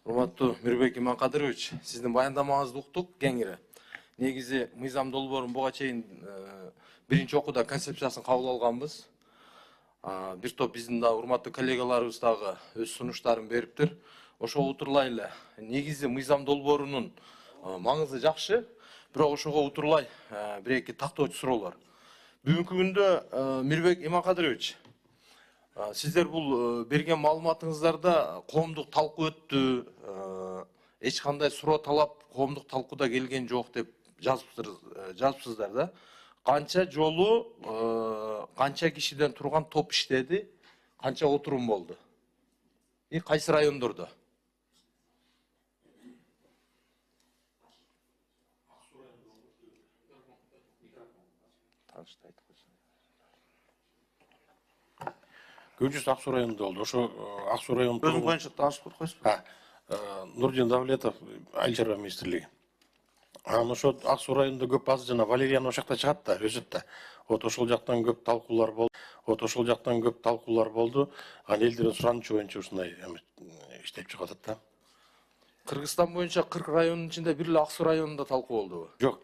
Урматтуу Мирбек Иманкадырович, сиздин баяндамаңызды уктук кеңири. Негизи мыйзам долбоорун буга чейин биринчи окууда концепциясын кабыл алганбыз. Бир топ биздин да урматтуу коллегаларыбыз дагы өз сунуштарын бериптир. Ошого утурлай эле негизи мыйзам долбоорунун маңызы жакшы, бирок ошого утурлай бир эки тактоочу суроолор. Бүгүнкү күндө Мирбек Иманкадырович, сиздер бул берген маалыматыңыздарда коомдук талкуу өттү, эч кандай суроо талап коомдук талкууда келген жок деп жазыпсыздар да. Канча жолу, канча кишиден турган топ иштеди, канча отурум болду? Кайсы райондордо? Көчүс Ак Суу районунда болду. Ошо Ак Суу районунун Өзүң боюнча таанышып койсузбу? Нурдин Давлетов, Айыл чарба министрлиги. Анан ошо Ак Суу районунда көп азыр жана Валериян ошол жакта чыгат да, өсөт да. Ошол жактан көп талкуулар болду. Анан элдердин суранычы боюнча ушундай иштеп чыгып атат да. Кыргызстан боюнча 40 районунун ичинде бир эле Ак Суу районунда талкуу болдубу? Жок,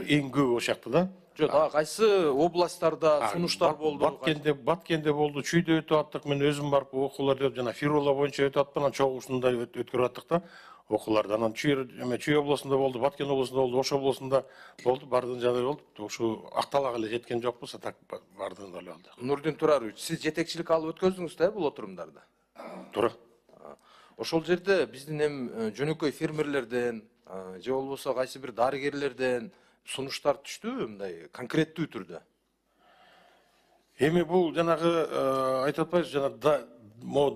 эң көбү ошол жакта да. Жок, кайсы областтарда сунуштар болду? Баткенде болду, Чүйдө өтүп аттык. Мен өзүм барып окууларды жана Фирола боюнча өтүп аттым, анан чогуусунда өткөрүп аттык да окууларды. Анан Чүй областында болду, Баткен областында болду, Ош областында болду, бардыгын жагдай болду. Ошо Акталага эле жеткен жокпуз, а так бардыгында эле болду. Нурдин Турарович, сиз жетекчилик алып өткөздүңүз да бул отурумдарды? Туура. Ошол жерде биздин жөнөкөй фермерлерден же болбосо кайсы бир дарыгерлерден сунуштар түштүбү мындай конкреттүү түрдө? Эми бул жанагы айтып атпайбыз, жана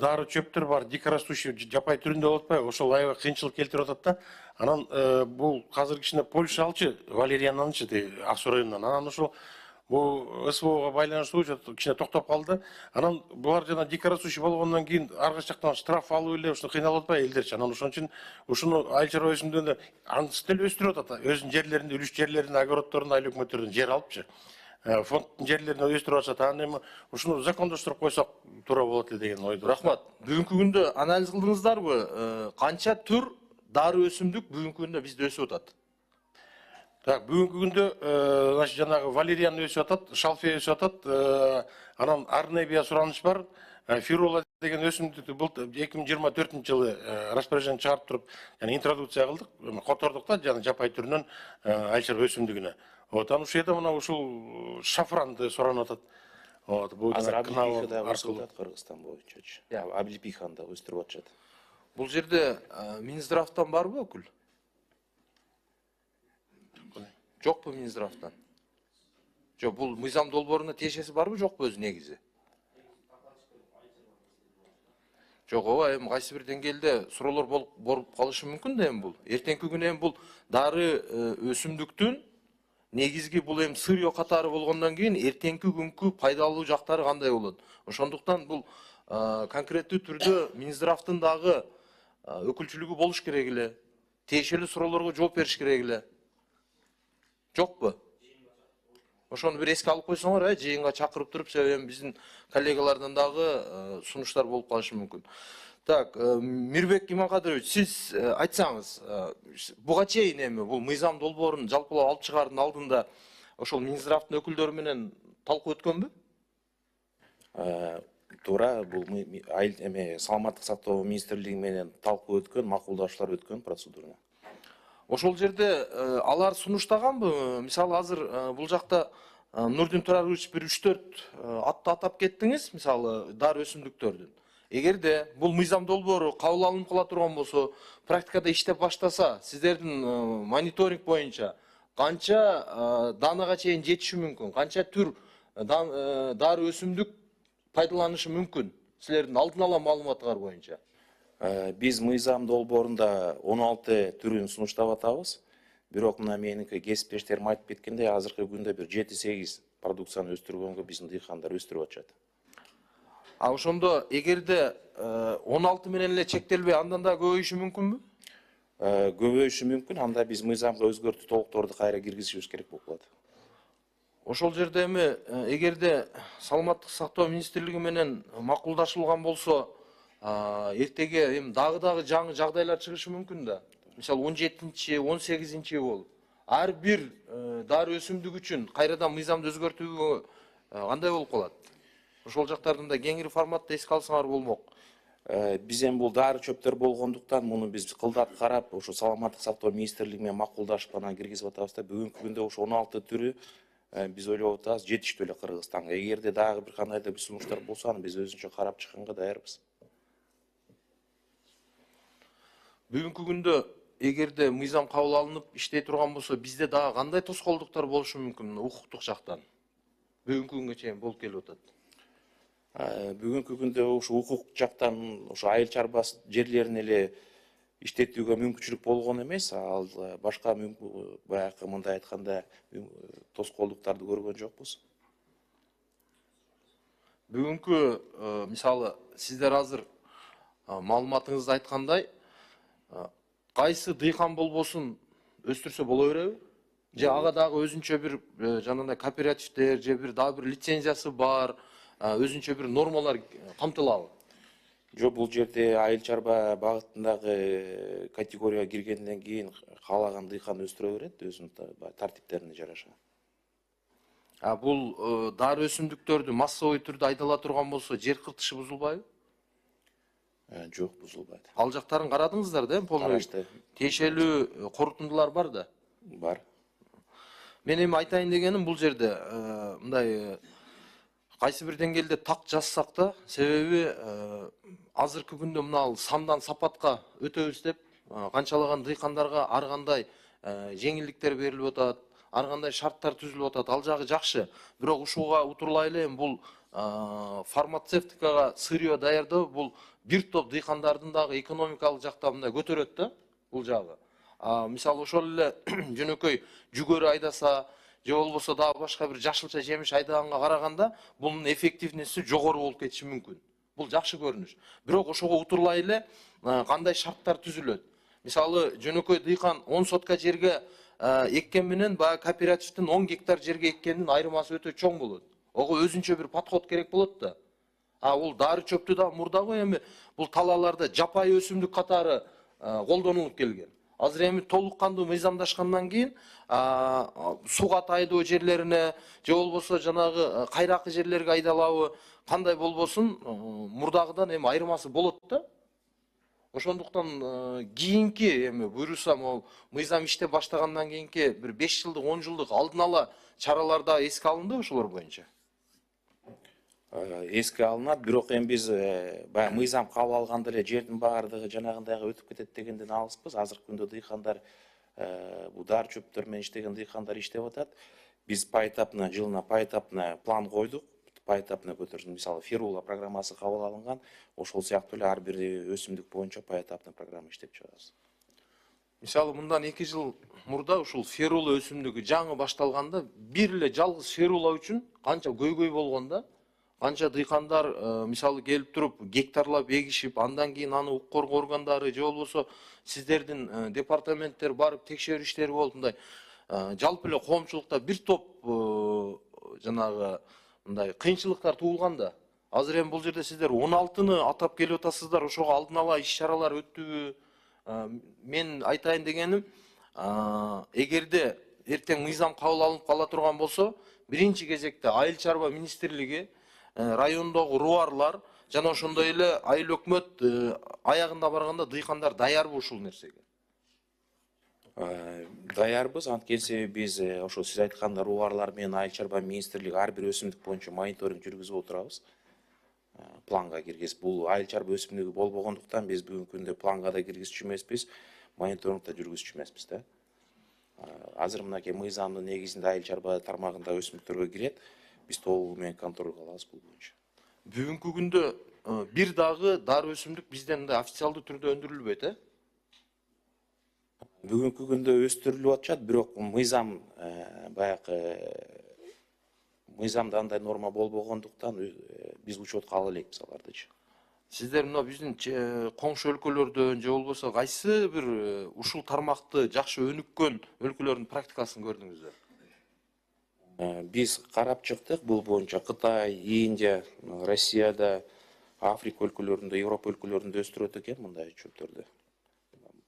дары чөптөр бар, дикорастущий жапай түрүндө болуп атпайбы? Ошол аябай кыйынчылык келтирип атат да. Анан бул азыр кичине Польша алчы, Валериан алчы Ак Суу районунан. Анан ошол бул СВОга байланыштуу кичине токтоп калды. Анан булар жана дикорастущий болгондон кийин аркы жактан штраф алып эле ушуну кыйналып атпайбы элдерчи? Анан ошон үчүн ушуну айыл чарба өсүмдөрүндө ансыз деле өстүрүп атат. Өзүнүн жерлеринде, үлүш жерлеринде, огороддорунда айыл өкмөттөрдөн жер алыпчы. Фонддун жерлерин өстүрүп атышат. Анан эми ушуну закондоштуруп койсок туура болот эле деген ойдо. Рахмат. Бүгүнкү күндө анализ кылдыңыздарбы? Канча түр дары өсүмдүк бүгүнкү күндө бизде өсүп атат? Так, бүгүнкү күндө жанагы Валериан өсүп атат, шалфей өсүп атат, анан Арнебия сураныч бар. Фирола деген өсүмдүктү бул 2024-жылы распоряжение чыгарып туруп, яны интродукция кылдык, котордук да, жана жапай түрүнөн айыл чарба өсүмдүгүнө. Анан ушул жерде мына ушул шафранды суранып атат. Бул азыр облипихада өсүп атат Кыргызстан боюнчачы. Облипиханы да өстүрүп атышат. Бул жерде Минздравтан барбы өкүл? Жокпу Минздравтан? Жок, бул мыйзам долбооруна тиешеси барбы жокпу өзү негизи? Жок, ооба, эми кайсы бир деңгээлде суроолор болуп калышы мүмкүн да эми бул. Эртеңки күнү эми бул дары өсүмдүктүн негизги бул эми сырьё катары болгондон кийин эртеңки күnkү пайдалуу жактары кандай болот? Ошондуктан бул конкреттүү түрдө Минздравтын дагы өкүлчүлүгү болуш керек эле. Тиешелүү суроолорго жооп бериш керек эле. Жокпу? Ошону бир эске алып койсоңор, жыйынга чакырып туруп, себеби биздин коллегалардан дагы сунуштар болуп калышы мүмкүн. Так, Мирбек Иманкадырович, сиз айтсаңыз, буга чейин эми бул мыйзам долбоорун жалпылап алып чыгаардын алдында ошол Минздравтын өкүлдөрү менен талкуу өткөнбү? Туура, бул саламаттык сактоо министрлиги менен талкуу өткөн, макулдашуулар өткөн процедураны. Ошол жерде алар сунуштаганбы? Мисалы азыр бул жакта Нурдин Турарович бир 3-4 атты атап кеттиңиз, мисалы дары өсүмдүктөрдүн. Эгерде бул мыйзам долбоору кабыл алынып кала турган болсо, практикада иштеп баштаса, сиздердин мониторинг боюнча канча данага чейин жетиши мүмкүн? Канча түр дары өсүмдүк пайдаланышы мүмкүн? Силердин алдын ала маалыматыңар боюнча. Биз мыйзам долбоорунда 16 түрүн сунуштап атабыз. Бирок мына меники кесиптештерим айтып кеткендей, азыркы күндө бир 7-8 продукцияны өстүргөнгө биздин дыйкандар өстүрүп атышат. Ошондо эгерде 16 менен эле чектелбей, андан да көбөйүшү мүмкүнбү? Көбөйүшү мүмкүн, анда биз мыйзамга өзгөртүү толуктоорду кайра киргизишибиз керек болуп калат. Ошол жерде эми эгерде саламаттык сактоо министрлиги менен макулдашылган болсо, эртеге эми дагы жаңы жагдайлар чыгышы мүмкүн да. Мисалы 17-чи, 18-чи болуп ар бир дары өсүмдүк үчүн кайрадан мыйзамды өзгөртүүгө кандай болуп калат? Ошол жактардын да кеңири форматта эске алсаңар болмок. Биз эми бул дары чөптөр болгондуктан муну биз кылдат карап, ошо саламаттык сактоо министрлиги менен макулдашып анан киргизип атабыз да. Бүгүнкү күндө ошо 16 түрү биз ойлоп атабыз жетиштүү эле Кыргызстанга. Эгерде дагы бир кандай да бир сунуштар болсо, аны биз өзүнчө карап чыкканга даярбыз. Бүгүнкү күндө эгерде мыйзам кабыл алынып иштей турган болсо, бизде дагы кандай тоскоолдуктар болушу мүмкүн укуктук жактан? Бүгүнкү күнгө чейин болуп келип атат. Бүгүнкү күндө ошо укук жактан ошо айыл чарба жерлерин эле иштетүүгө мүмкүнчүлүк болгон эмес. Ал башка баягы мындай айтканда тоскоолдуктарды көргөн жокпуз. Бүгүнкү мисалы сиздер азыр маалыматыңызда айткандай, кайсы дыйкан болбосун өстүрсө боло береби? Же ага дагы өзүнчө бир жанагындай кооперативдер же бир дагы бир лицензиясы бар, өзүнчө бир нормалар камтылабы? Жок, бул жерде айыл чарба багытындагы категорияга киргенден кийин каалаган дыйкан өстүрө берет өзүнүн тартиптерине жараша. Бул дары өсүмдүктөрдү массовый түрдө айдала турган болсо, жер кыртышы бузулбайбы? Жок, бузулбайт. Ал жактарын карадыңыздар да, Карашты. Тиешелүү корутундулар бар да. Бар. Мен эми айтайын дегеним бул жерде мындай кайсы бир деңгээлде так жазсак да, себеби азыркы күндө мына сандан сапатка өтөбүз деп канчалаган дыйкандарга ар кандай жеңилдиктер берилип атат, ар кандай шарттар түзүлүп атат. Ал жагы жакшы. Бирок ушуга утурлай эле бул фармацевтикага сырье даярдоо бул бир топ дыйкандардын дагы экономикалык жактан мындай көтөрөт да бул жагы. Мисалы ошол эле жөнөкөй жүгөрү айдаса, же болбосо дагы башка бир жашылча жемиш айдаганга караганда бунун эффективности жогору болуп кетиши мүмкүн. Бул жакшы көрүнүш. Бирок ошого утурлай эле кандай шарттар түзүлөт? Мисалы жөнөкөй дыйкан 10 сотка жерге эккен менен баягы кооперативдин 10 гектар жерге эккенин айырмасы өтө чоң болот. Ого өзүнчө бир подход керек болот да. Бул дары чөптү да мурдагы эми бул талааларда жапайы өсүмдүк катары колдонулуп келген. Азыр эми толук кандуу мыйзамдашкандан кийин суга тайдуу жерлерине же болбосо жанагы кайракы жерлерге айдалабы кандай болбосун мурдагыдан эми айырмасы болот да. Ошондуктан кийинки эми буйрусам ал мыйзам иштеп баштагандан кийинки бир 5 жылдык 10 жылдык алдын ала чаралар да эске алынды ошолор боюнча? Эске алынат, бирок эми биз баягы мыйзам кабыл алганда эле жердин баардыгы жанагындайга өтүп кетет дегенден алыспыз. Азыркы күндө дыйкандар бул дары чөптөр менен иштеген дыйкандар иштеп атат. Биз поэтапно, жылына поэтапно план койдук. Поэтапно көтөрүш, мисалы Ферула программасы кабыл алынган, ошол сыяктуу эле ар бир өсүмдүк боюнча поэтапно программа иштеп чыгабыз. Мисалы мындан 2 жыл мурда ушул Ферула өсүмдүгү жаңы башталганда бир эле жалгыз Ферула үчүн канча көйгөй болгонда, канча дыйкандар мисалы келип туруп гектарлап эгишип, андан кийин аны укук коргоо органдары же болбосо сиздердин департаменттер барып текшерүү иштери болуп мындай жалпы эле коомчулукта бир топ жанагы мындай кыйынчылыктар туулган да. Азыр эми бул жерде сиздер 16-ны атап келип атасыздар, ошого алдын ала иш-чаралар өттүбү? Мен айтайын дегеним, эгерде эртең мыйзам кабыл алынып кала турган болсо, биринчи кезекте айыл чарба министрлиги, райондогу рубарлар жана ошондой эле айыл өкмөт аягында барганда дыйкандар даярбы ушул нерсеге? Даярбыз, анткени биз ошо сиз айткандай рубарлар менен айыл чарба министрлиги ар бир өсүмдүк боюнча мониторинг жүргүзүп отурабыз. Планга киргизип, бул айыл чарба өсүмдүгү болбогондуктан биз бүгүнкү күндө планга да киргизчү эмеспиз, мониторинг да жүргүзчү эмеспиз да. Азыр мынакей мыйзамдын негизинде айыл чарба тармагында өсүмдүктөргө кирет, биз толугу менен контроль кылабыз бул боюнча. Бүгүнкү күндө бир дагы дары өсүмдүк бизден да официалдуу түрдө өндүрүлбөйт, Бүгүнкү күндө өстүрүлүп атышат, бирок мыйзам баягы мыйзамда андай норма болбогондуктан биз учетко ала элекпиз алардычы. Сиздер мына биздин коңшу өлкөлөрдөн же болбосо кайсы бир ушул тармакты жакшы өнүккөн өлкөлөрдүн практикасын көрдүңүздөр? Биз карап чыктык бул боюнча Кытай, Индия, Россияда Африка өлкөлөрүндө, Европа өлкөлөрүндө өстүрөт экен мындай чөптөрдү.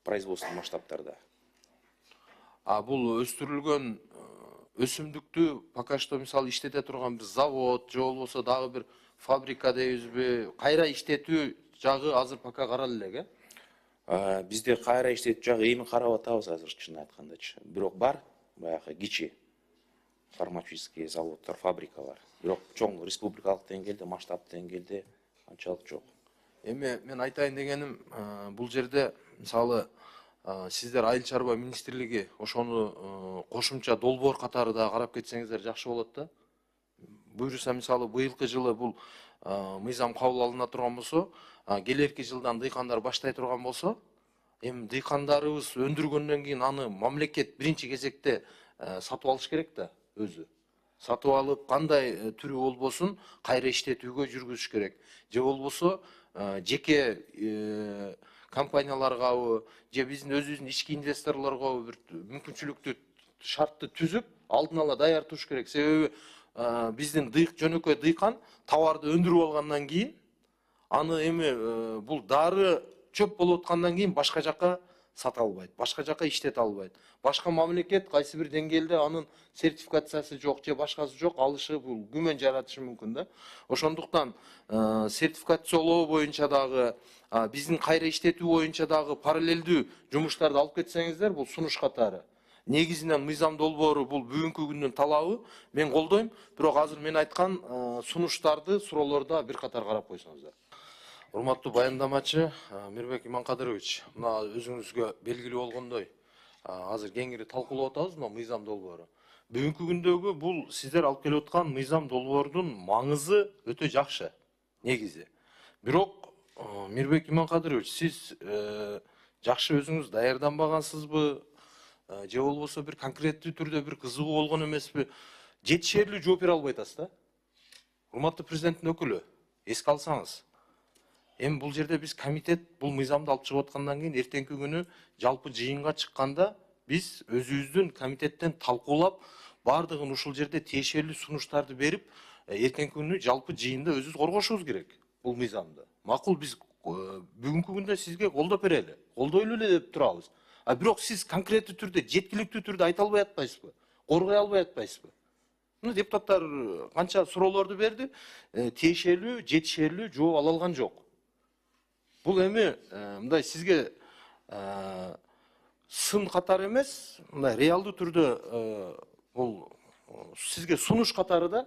Производство масштабтарда. Бул өстүрүлгөн өсүмдүктү пока что мисалы иштете турган бир завод же болбосо дагы бир фабрика дейбизби, кайра иштетүү жагы азыр пока каралы элек, Бизде кайра иштетүү жагы эми карап атабыз азыр чынын айткандачы. Бирок бар баягы кичи фармацевтический заводдор, фабрикалар. Бирок чоң республикалык деңгээлде, масштаб деңгээлде анчалык жок. Эми мен айтайын дегеним, бул жерде мисалы сиздер Айыл чарба министрлиги ошону кошумча долбоор катары да карап кетсеңиздер жакшы болот да. Буюрса мисалы быйылкы жылы бул мыйзам кабыл алына турган болсо, келерки жылдан дыйкандар баштай турган болсо, эми дыйкандарыбыз өндүргөндөн кийин аны мамлекет биринчи кезекте сатып алыш керек да, өзү. Сатып алып, кандай түрү болбосун кайра иштетүүгө жүргүзүш керек. Же болбосо жеке компанияларгабы, же биздин өзүбүздүн ички инвесторлорго бир мүмкүнчүлүктү, шартты түзүп, алдын ала даяр туруш керек. Себеби биздин жөнөкөй дыйкан товарды өндүрүп алгандан кийин, аны эми бул дары чөп болуп аткандан кийин башка жака сата албайт, башка жака иштете албайт. Башка мамлекет кайсы бир деңгээлде анын сертификациясы жок же башкасы жок алышы бул күмөн жаратышы мүмкүн да. Ошондуктан сертификациялоо боюнча дагы, биздин кайра иштетүү боюнча дагы параллелдүү жумуштарды алып кетсеңиздер, бул сунуш катары. Негизинен мыйзам долбоору бул бүгүнкү күндүн талабы, мен колдойм, бирок азыр мен айткан сунуштарды, суроолорду бир катар карап койсоңуздар. Урматтуу баяндамачы Мирбек Иманкадырович, мына өзүңүзгө белгилүү болгондой, азыр кеңири талкуулап атабыз мына мыйзам долбоору. Бүгүнкү күндөгү бул сиздер алып келип аткан мыйзам долбоордун маңызы өтө жакшы, негизи. Бирок Мирбек Иманкадырович, сиз жакшы өзүңүз даярданбагансызбы, же болбосо бир конкреттүү түрдө бир кызыгуу болгон эмеспи? Жетишерлүү жооп бере албай атасыз да? Урматтуу президенттин өкүлү, эске алсаңыз. Эми бул жерде биз комитет бул мыйзамды алып чыгып аткандан кийин эртеңки күнү жалпы жыйынга чыкканда биз өзүбүздүн комитеттен талкуулап, бардыгын ушул жерде тиешелүү сунуштарды берип, эртеңки күнү жалпы жыйында өзүбүз коргошубуз керек бул мыйзамды. Макул, биз бүгүнкү күндө сизге колдоп берели, колдойлу эле деп турабыз. Бирок сиз конкреттүү түрдө, жеткиликтүү түрдө айта албай атпайсызбы? Коргой албай атпайсызбы? Депутаттар канча суроолорду берди, тиешелүү, жетишерлүү жооп ала алган жок. Бул эми мындай сизге сын катары эмес, мындай реалдуу түрдө бул сизге сунуш катары да,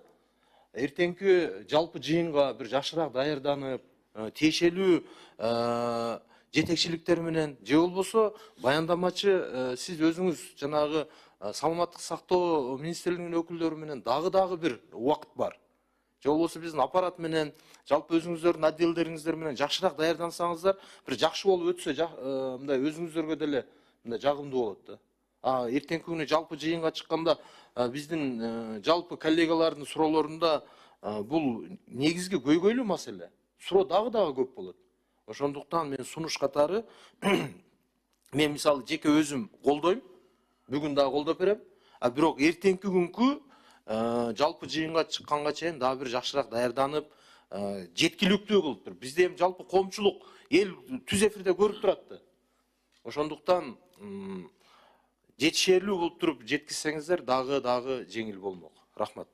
эртеңки жалпы жыйынга бир жакшыраак даярданып, тиешелүү жетекчиликтер менен, же болбосо баяндамачы сиз өзүңүз жанагы саламаттык сактоо министрлигинин өкүлдөрү менен дагы бир убакыт бар. Же болбосо биздин аппарат менен, жалпы өзүңүздөрдүн отделдериңиздер менен жакшыраак даярдансаңыздар, бир жакшы болуп өтсө, мындай өзүңүздөргө деле мындай жагымдуу болот да. Эртеңки күнү жалпы жыйынга чыкканда биздин жалпы коллегалардын суроолорунда бул негизги көйгөйлүү маселе. Суроо дагы көп болот. Ошондуктан мен сунуш катары мен мисалы жеке өзүм колдойм, бүгүн дагы колдоп берем. Бирок эртеңки күнкү жалпы жыйынга чыкканга чейин дагы бир жакшыраак даярданып, жеткиликтүү кылып туруп, бизде эми жалпы коомчулук эл түз эфирде көрүп турат да. Ошондуктан жетишерлүү кылып туруп жеткизсеңиздер дагы жеңил болмок. Рахмат.